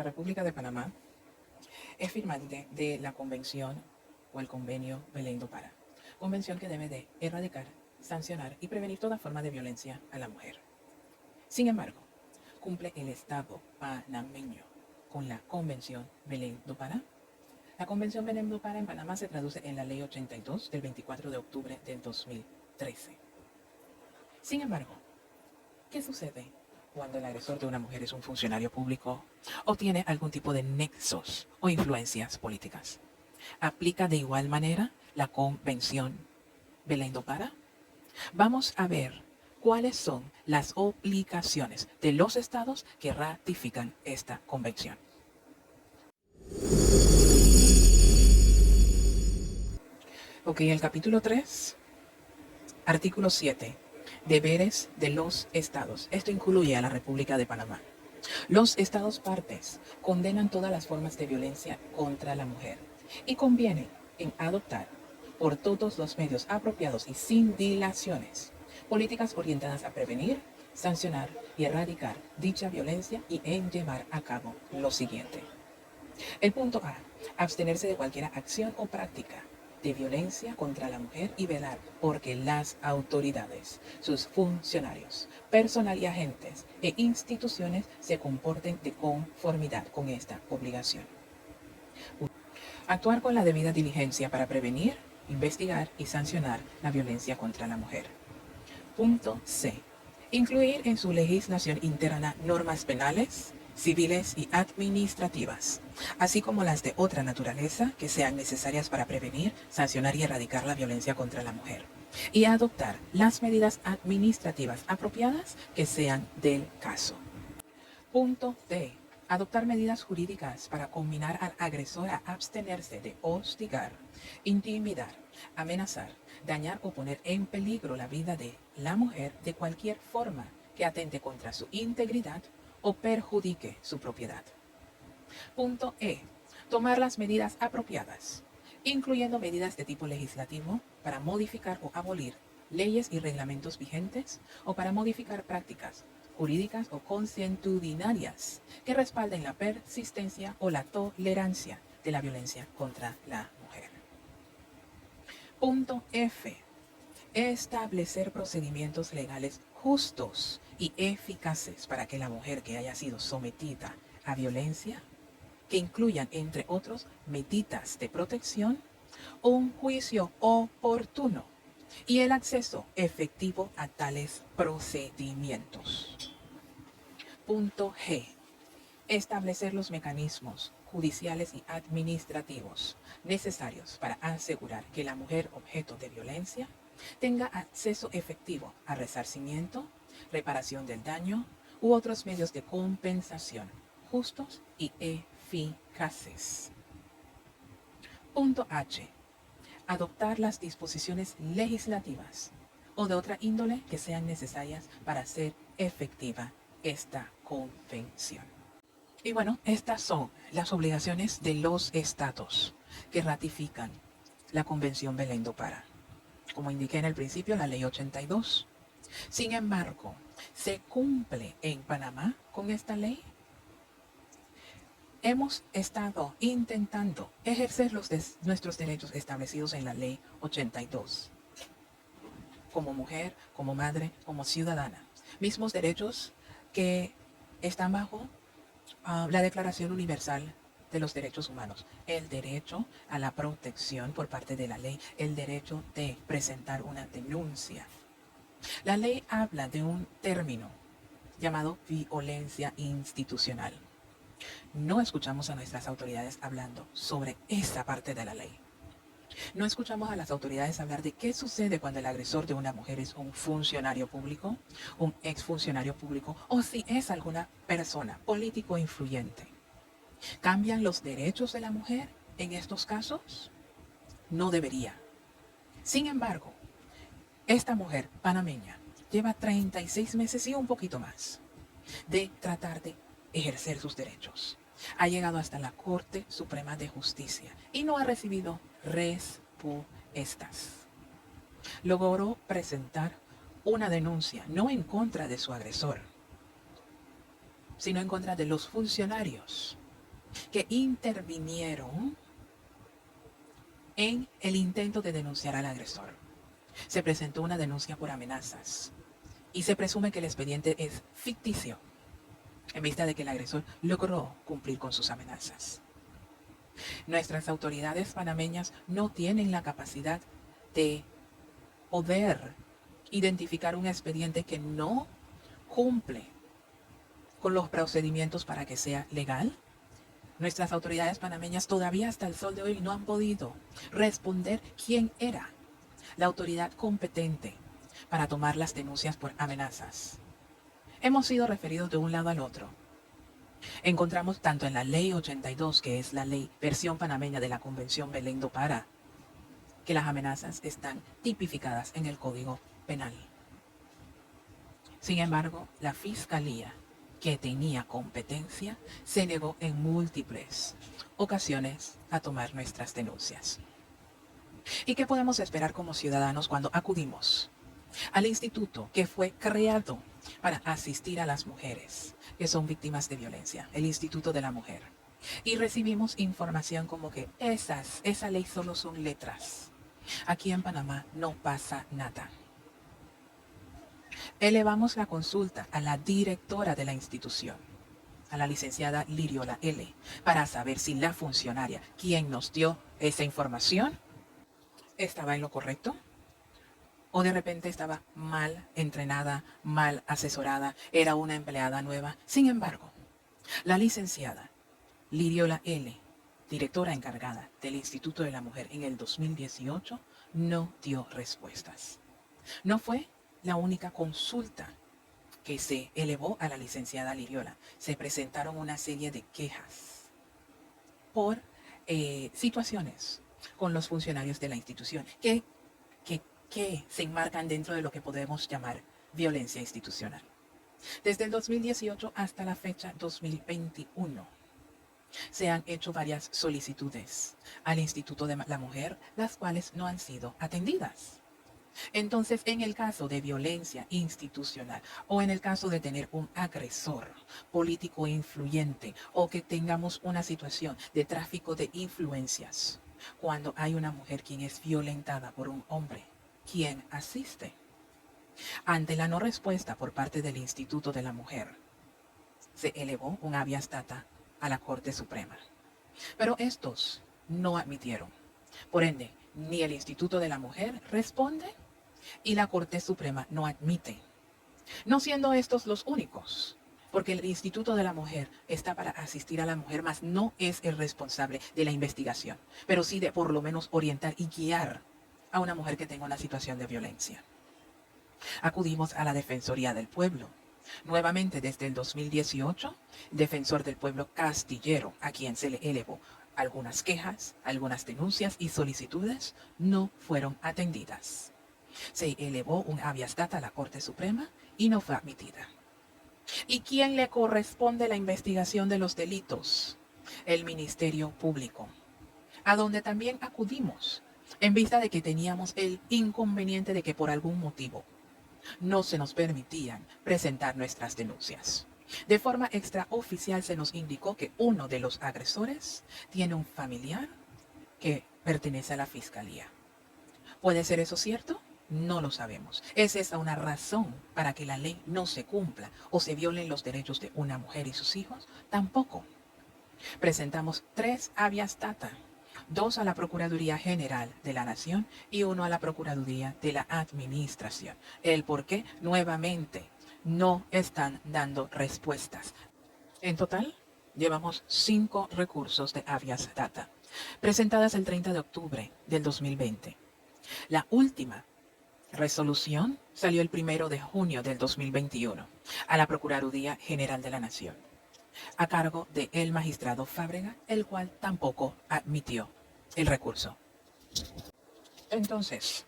La República de Panamá es firmante de la Convención o el Convenio Belém do Pará, convención que debe de erradicar, sancionar y prevenir toda forma de violencia a la mujer. Sin embargo, cumple el Estado panameño con la Convención Belém do Pará. La Convención Belém do Pará en Panamá se traduce en la Ley 82 del 24 de octubre del 2013. Sin embargo, ¿qué sucede cuando el agresor de una mujer es un funcionario público o tiene algún tipo de nexos o influencias políticas? ¿Aplica de igual manera la Convención Belém do Pará? Vamos a ver cuáles son las obligaciones de los estados que ratifican esta convención. Ok, el capítulo 3, artículo 7. Deberes de los estados. Esto incluye a la República de Panamá. Los estados partes condenan todas las formas de violencia contra la mujer y convienen en adoptar por todos los medios apropiados y sin dilaciones políticas orientadas a prevenir, sancionar y erradicar dicha violencia y en llevar a cabo lo siguiente. El punto A, abstenerse de cualquier acción o práctica de violencia contra la mujer y velar porque las autoridades, sus funcionarios, personal y agentes e instituciones se comporten de conformidad con esta obligación. Actuar con la debida diligencia para prevenir, investigar y sancionar la violencia contra la mujer. Punto C. Incluir en su legislación interna normas penales, civiles y administrativas, así como las de otra naturaleza que sean necesarias para prevenir, sancionar y erradicar la violencia contra la mujer, y adoptar las medidas administrativas apropiadas que sean del caso. Punto D. Adoptar medidas jurídicas para combinar al agresor a abstenerse de hostigar, intimidar, amenazar, dañar o poner en peligro la vida de la mujer de cualquier forma que atente contra su integridad o perjudique su propiedad. Punto E. Tomar las medidas apropiadas, incluyendo medidas de tipo legislativo para modificar o abolir leyes y reglamentos vigentes o para modificar prácticas jurídicas o consuetudinarias que respalden la persistencia o la tolerancia de la violencia contra la mujer. Punto F. Establecer procedimientos legales justos y eficaces para que la mujer que haya sido sometida a violencia, que incluyan, entre otros, medidas de protección, un juicio oportuno y el acceso efectivo a tales procedimientos. Punto G. Establecer los mecanismos judiciales y administrativos necesarios para asegurar que la mujer objeto de violencia tenga acceso efectivo a resarcimiento, reparación del daño u otros medios de compensación justos y eficaces. Punto H. Adoptar las disposiciones legislativas o de otra índole que sean necesarias para hacer efectiva esta convención. Y bueno, estas son las obligaciones de los estados que ratifican la Convención Belém do Pará. Como indiqué en el principio, la Ley 82. Sin embargo, ¿se cumple en Panamá con esta ley? Hemos estado intentando ejercer nuestros derechos establecidos en la Ley 82. Como mujer, como madre, como ciudadana. Mismos derechos que están bajo la Declaración Universal de los Derechos Humanos. El derecho a la protección por parte de la ley. El derecho de presentar una denuncia. La ley habla de un término llamado violencia institucional. No escuchamos a nuestras autoridades hablando sobre esa parte de la ley. No escuchamos a las autoridades hablar de qué sucede cuando el agresor de una mujer es un funcionario público, un exfuncionario público o si es alguna persona político influyente. ¿Cambian los derechos de la mujer en estos casos? No debería. Sin embargo, esta mujer panameña lleva 36 meses y un poquito más de tratar de ejercer sus derechos. Ha llegado hasta la Corte Suprema de Justicia y no ha recibido respuestas. Logró presentar una denuncia no en contra de su agresor, sino en contra de los funcionarios que intervinieron en el intento de denunciar al agresor. Se presentó una denuncia por amenazas y se presume que el expediente es ficticio en vista de que el agresor logró cumplir con sus amenazas. Nuestras autoridades panameñas no tienen la capacidad de poder identificar un expediente que no cumple con los procedimientos para que sea legal. Nuestras autoridades panameñas todavía hasta el sol de hoy no han podido responder quién era la autoridad competente para tomar las denuncias por amenazas. Hemos sido referidos de un lado al otro. Encontramos tanto en la Ley 82, que es la ley versión panameña de la Convención Belén do Pará, que las amenazas están tipificadas en el Código Penal. Sin embargo, la Fiscalía, que tenía competencia, se negó en múltiples ocasiones a tomar nuestras denuncias. ¿Y qué podemos esperar como ciudadanos cuando acudimos al instituto que fue creado para asistir a las mujeres que son víctimas de violencia, el Instituto de la Mujer? Y recibimos información como que esa ley solo son letras. Aquí en Panamá no pasa nada. Elevamos la consulta a la directora de la institución, a la licenciada Liriola L., para saber si la funcionaria, quien nos dio esa información, estaba en lo correcto o de repente estaba mal entrenada, mal asesorada, era una empleada nueva. Sin embargo, la licenciada Liriola L., directora encargada del Instituto de la Mujer en el 2018, no dio respuestas. No fue la única consulta que se elevó a la licenciada Liriola. Se presentaron una serie de quejas por situaciones con los funcionarios de la institución que se enmarcan dentro de lo que podemos llamar violencia institucional. Desde el 2018 hasta la fecha 2021, se han hecho varias solicitudes al Instituto de la Mujer, las cuales no han sido atendidas. Entonces, en el caso de violencia institucional o en el caso de tener un agresor político influyente o que tengamos una situación de tráfico de influencias, cuando hay una mujer quien es violentada por un hombre, ¿quién asiste? Ante la no respuesta por parte del Instituto de la Mujer, se elevó un habeas data a la Corte Suprema. Pero estos no admitieron. Por ende, ni el Instituto de la Mujer responde y la Corte Suprema no admite. No siendo estos los únicos, porque el Instituto de la Mujer está para asistir a la mujer, mas no es el responsable de la investigación, pero sí de por lo menos orientar y guiar a una mujer que tenga una situación de violencia. Acudimos a la Defensoría del Pueblo. Nuevamente desde el 2018, Defensor del Pueblo Castillero, a quien se le elevó algunas quejas, algunas denuncias y solicitudes, no fueron atendidas. Se elevó un habeas data a la Corte Suprema y no fue admitida. ¿Y quién le corresponde la investigación de los delitos? El Ministerio Público, a donde también acudimos, en vista de que teníamos el inconveniente de que por algún motivo no se nos permitían presentar nuestras denuncias. De forma extraoficial se nos indicó que uno de los agresores tiene un familiar que pertenece a la Fiscalía. ¿Puede ser eso cierto? No lo sabemos. ¿Es esa una razón para que la ley no se cumpla o se violen los derechos de una mujer y sus hijos? Tampoco. Presentamos 3 habeas data, 2 a la Procuraduría General de la Nación y 1 a la Procuraduría de la Administración. El por qué, nuevamente, no están dando respuestas. En total, llevamos 5 recursos de habeas data, presentadas el 30 de octubre del 2020. La última resolución salió el 1 de junio del 2021 a la Procuraduría General de la Nación, a cargo del magistrado Fábrega, el cual tampoco admitió el recurso. Entonces,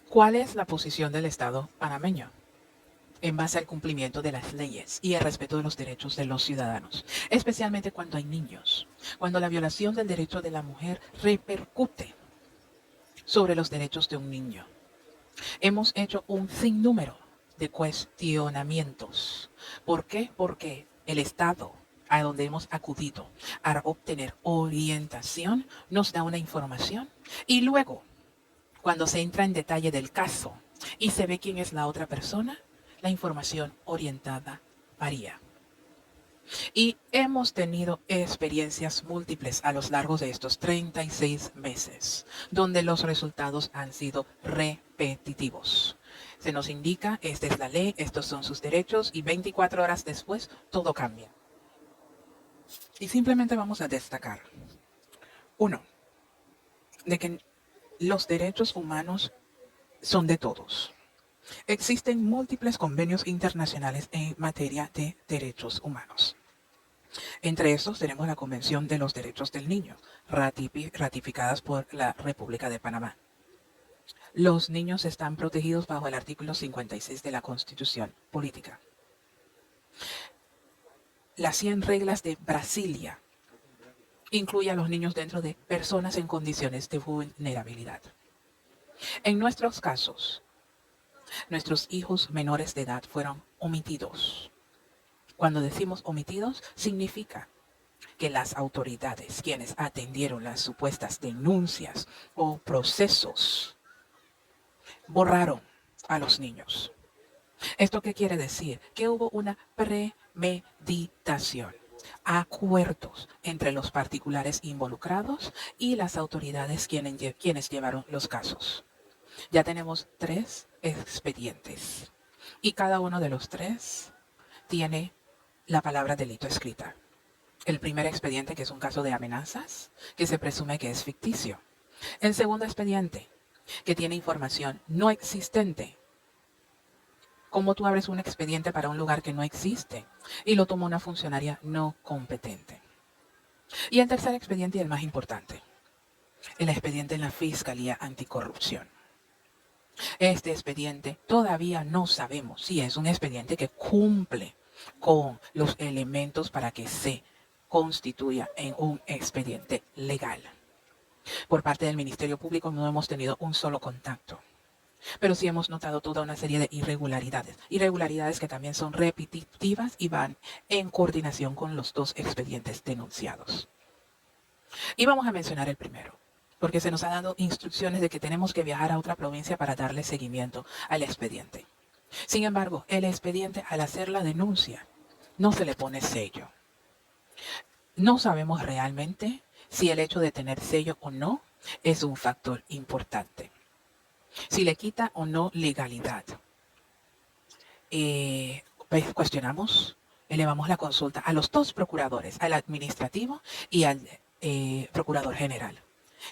¿cuál es la posición del Estado panameño en base al cumplimiento de las leyes y el respeto de los derechos de los ciudadanos, especialmente cuando hay niños, cuando la violación del derecho de la mujer repercute sobre los derechos de un niño? Hemos hecho un sinnúmero de cuestionamientos. ¿Por qué? Porque el Estado a donde hemos acudido a obtener orientación, nos da una información y luego, cuando se entra en detalle del caso y se ve quién es la otra persona, la información orientada varía. Y hemos tenido experiencias múltiples a lo largo de estos 36 meses, donde los resultados han sido repetitivos. Se nos indica, esta es la ley, estos son sus derechos, y 24 horas después todo cambia. Y simplemente vamos a destacar, uno, de que los derechos humanos son de todos. Existen múltiples convenios internacionales en materia de derechos humanos. Entre estos tenemos la Convención de los Derechos del Niño, ratificadas por la República de Panamá. Los niños están protegidos bajo el artículo 56 de la Constitución Política. Las 100 reglas de Brasilia incluye a los niños dentro de personas en condiciones de vulnerabilidad. En nuestros casos, nuestros hijos menores de edad fueron omitidos. Cuando decimos omitidos, significa que las autoridades, quienes atendieron las supuestas denuncias o procesos, borraron a los niños. ¿Esto qué quiere decir? Que hubo una premeditación, acuerdos entre los particulares involucrados y las autoridades quienes llevaron los casos. Ya tenemos 3 expedientes y cada uno de los 3 tiene la palabra delito escrita. El primer expediente, que es un caso de amenazas, que se presume que es ficticio. El segundo expediente, que tiene información no existente. ¿Cómo tú abres un expediente para un lugar que no existe? Y lo toma una funcionaria no competente. Y el tercer expediente, y el más importante, el expediente en la Fiscalía Anticorrupción. Este expediente todavía no sabemos si es un expediente que cumple con los elementos para que se constituya en un expediente legal. Por parte del Ministerio Público no hemos tenido un solo contacto, pero sí hemos notado toda una serie de irregularidades que también son repetitivas y van en coordinación con los 2 expedientes denunciados. Y vamos a mencionar el primero, porque se nos ha dado instrucciones de que tenemos que viajar a otra provincia para darle seguimiento al expediente. Sin embargo, el expediente, al hacer la denuncia, no se le pone sello. No sabemos realmente si el hecho de tener sello o no es un factor importante. Si le quita o no legalidad. Cuestionamos, elevamos la consulta a los 2 procuradores, al administrativo y al procurador general.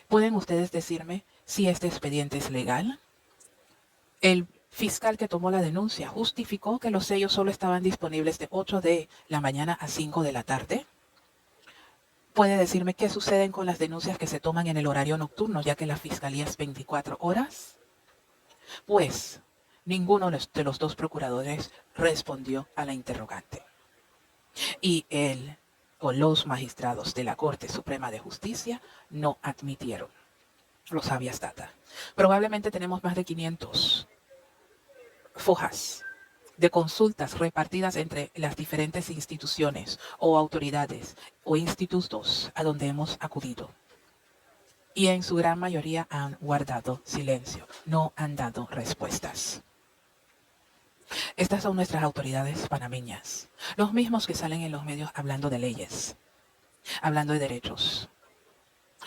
¿Pueden ustedes decirme si este expediente es legal? El fiscal que tomó la denuncia justificó que los sellos solo estaban disponibles de 8 de la mañana a 5 de la tarde. ¿Puede decirme qué sucede con las denuncias que se toman en el horario nocturno, ya que la fiscalía es 24 horas? Pues ninguno de los 2 procuradores respondió a la interrogante. Y él o los magistrados de la Corte Suprema de Justicia no admitieron los habeas data. Probablemente tenemos más de 500 fojas de consultas repartidas entre las diferentes instituciones o autoridades o institutos a donde hemos acudido. Y en su gran mayoría han guardado silencio, no han dado respuestas. Estas son nuestras autoridades panameñas, los mismos que salen en los medios hablando de leyes, hablando de derechos,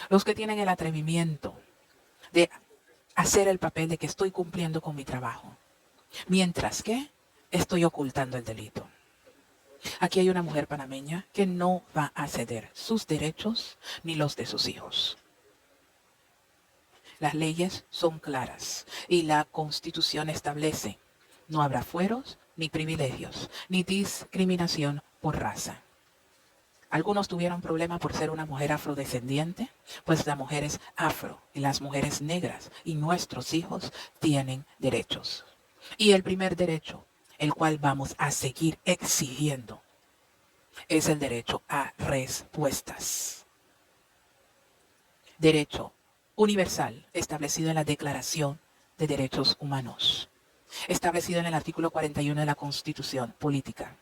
los que tienen el atrevimiento de hacer el papel de que estoy cumpliendo con mi trabajo, mientras que estoy ocultando el delito. Aquí hay una mujer panameña que no va a ceder sus derechos ni los de sus hijos. Las leyes son claras y la Constitución establece: no habrá fueros, ni privilegios, ni discriminación por raza. Algunos tuvieron problema por ser una mujer afrodescendiente, pues la mujer es afro y las mujeres negras y nuestros hijos tienen derechos. Y el primer derecho, el cual vamos a seguir exigiendo, es el derecho a respuestas. Derecho universal establecido en la Declaración de Derechos Humanos, establecido en el artículo 41 de la Constitución Política.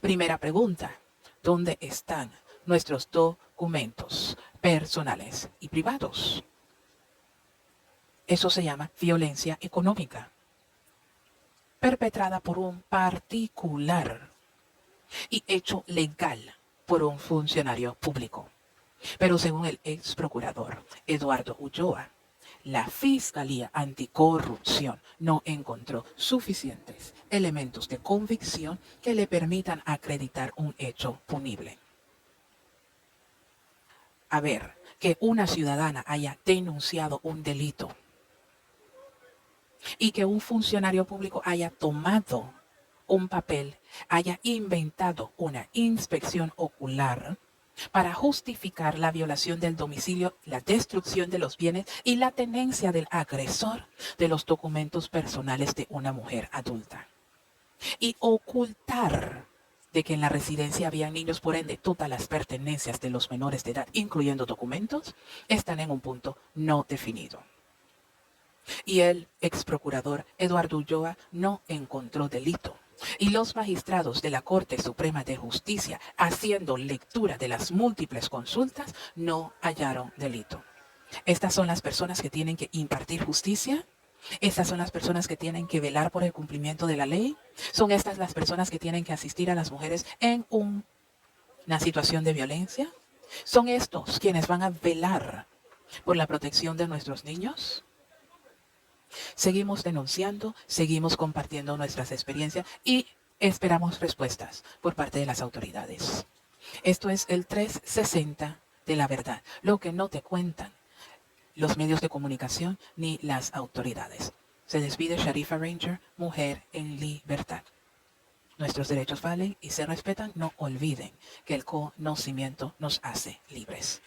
Primera pregunta: ¿Dónde están nuestros documentos personales y privados? Eso se llama violencia económica, perpetrada por un particular y hecho legal por un funcionario público. Pero según el ex procurador Eduardo Ulloa, la Fiscalía Anticorrupción no encontró suficientes elementos de convicción que le permitan acreditar un hecho punible. A ver, que una ciudadana haya denunciado un delito y que un funcionario público haya tomado un papel, haya inventado una inspección ocular para justificar la violación del domicilio, la destrucción de los bienes y la tenencia del agresor de los documentos personales de una mujer adulta. Y ocultar de que en la residencia había niños, por ende todas las pertenencias de los menores de edad, incluyendo documentos, están en un punto no definido. Y el ex procurador Eduardo Ulloa no encontró delito. Y los magistrados de la Corte Suprema de Justicia, haciendo lectura de las múltiples consultas, no hallaron delito. Estas son las personas que tienen que impartir justicia. Estas son las personas que tienen que velar por el cumplimiento de la ley. Son estas las personas que tienen que asistir a las mujeres en una situación de violencia. Son estos quienes van a velar por la protección de nuestros niños. Seguimos denunciando, seguimos compartiendo nuestras experiencias y esperamos respuestas por parte de las autoridades. Esto es el 360 de la verdad, lo que no te cuentan los medios de comunicación ni las autoridades. Se despide Sharifa Ranger, mujer en libertad. Nuestros derechos valen y se respetan. No olviden que el conocimiento nos hace libres.